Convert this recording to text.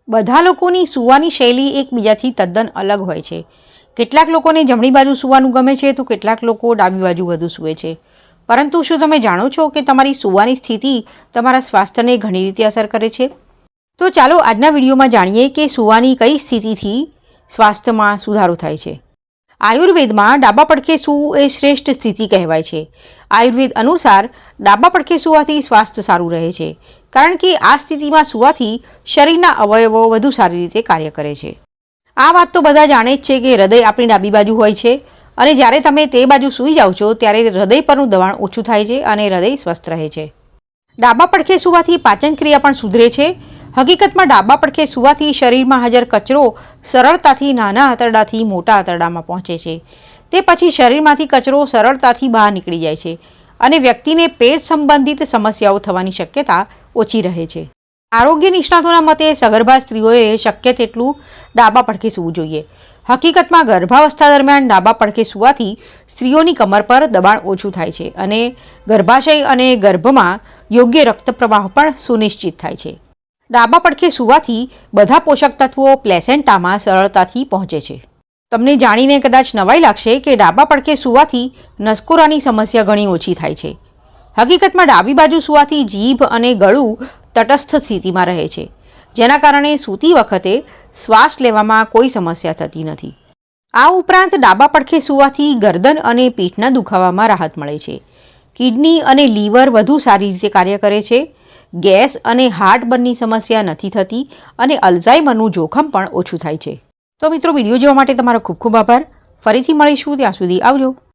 બધા લોકોની સૂવાની શૈલી એકબીજાથી તદ્દન અલગ હોય છે. કેટલાક લોકોને જમણી બાજુ સૂવાનું ગમે છે તો કેટલાક લોકો ડાબી બાજુ વધુ સૂવે છે. પરંતુ શું તમે જાણો છો કે તમારી સૂવાની સ્થિતિ તમારા સ્વાસ્થ્યને ઘણી રીતે અસર કરે છે? તો ચાલો આજના વિડીયોમાં જાણીએ કે સૂવાની કઈ સ્થિતિથી સ્વાસ્થ્યમાં સુધારો થાય છે. આયુર્વેદમાં ડાબા પડખે સૂવું એ શ્રેષ્ઠ સ્થિતિ કહેવાય છે. આયુર્વેદ અનુસાર ડાબા પડખે સૂવાથી સ્વાસ્થ્ય સારું રહે છે, કારણ કે આ સ્થિતિમાં સૂવાથી શરીરના અવયવો વધુ સારી રીતે કાર્ય કરે છે. આ વાત તો બધા જાણે જ છે કે હૃદય આપણી ડાબી બાજુ હોય છે અને જ્યારે તમે તે બાજુ સૂઈ જાઓ છો ત્યારે હૃદય પરનું દબાણ ઓછું થાય છે અને હૃદય સ્વસ્થ રહે છે. ડાબા પડખે સૂવાથી પાચન ક્રિયા પણ સુધરે છે. હકીકતમાં ડાબા પડખે સૂવાથી શરીરમાં હાજર કચરો સરળતાથી નાના આંતરડાથી મોટા આંતરડામાં પહોંચે છે. તે પછી શરીરમાંથી કચરો સરળતાથી બહાર નીકળી જાય છે અને વ્યક્તિને પેટ સંબંધિત સમસ્યાઓ થવાની શક્યતા ઓછી રહે છે. આરોગ્ય નિષ્ણાતોના મતે સગર્ભા સ્ત્રીઓએ શક્ય તેટલું ડાબા પડખે સૂવું જોઈએ. હકીકતમાં ગર્ભાવસ્થા દરમિયાન ડાબા પડખે સૂવાથી સ્ત્રીઓની કમર પર દબાણ ઓછું થાય છે અને ગર્ભાશય અને ગર્ભમાં યોગ્ય રક્ત પ્રવાહ પણ સુનિશ્ચિત થાય છે. ડાબા પડખે સૂવાથી બધા પોષક તત્વો પ્લેસેન્ટામાં સરળતાથી પહોંચે છે. તમને જાણીને કદાચ નવાઈ લાગશે કે ડાબા પડખે સૂવાથી નસકોરાની સમસ્યા ઘણી ઓછી થાય છે. હકીકતમાં ડાબી બાજુ સૂવાથી જીભ અને ગળું તટસ્થ સ્થિતિમાં રહે છે, જેના કારણે સૂતી વખતે શ્વાસ લેવામાં કોઈ સમસ્યા થતી નથી. આ ઉપરાંત ડાબા પડખે સૂવાથી ગરદન અને પીઠના દુખાવામાં રાહત મળે છે. કિડની અને લીવર વધુ સારી રીતે કાર્ય કરે છે. ગેસ અને હાર્ટબર્નની સમસ્યા નથી થતી અને અલ્ઝાઇમરનું જોખમ પણ ઓછું થાય છે. તો મિત્રો, વિડીયો જોવા માટે તમારો ખૂબ ખૂબ આભાર. ફરીથી મળીશું, ત્યાં સુધી આવજો.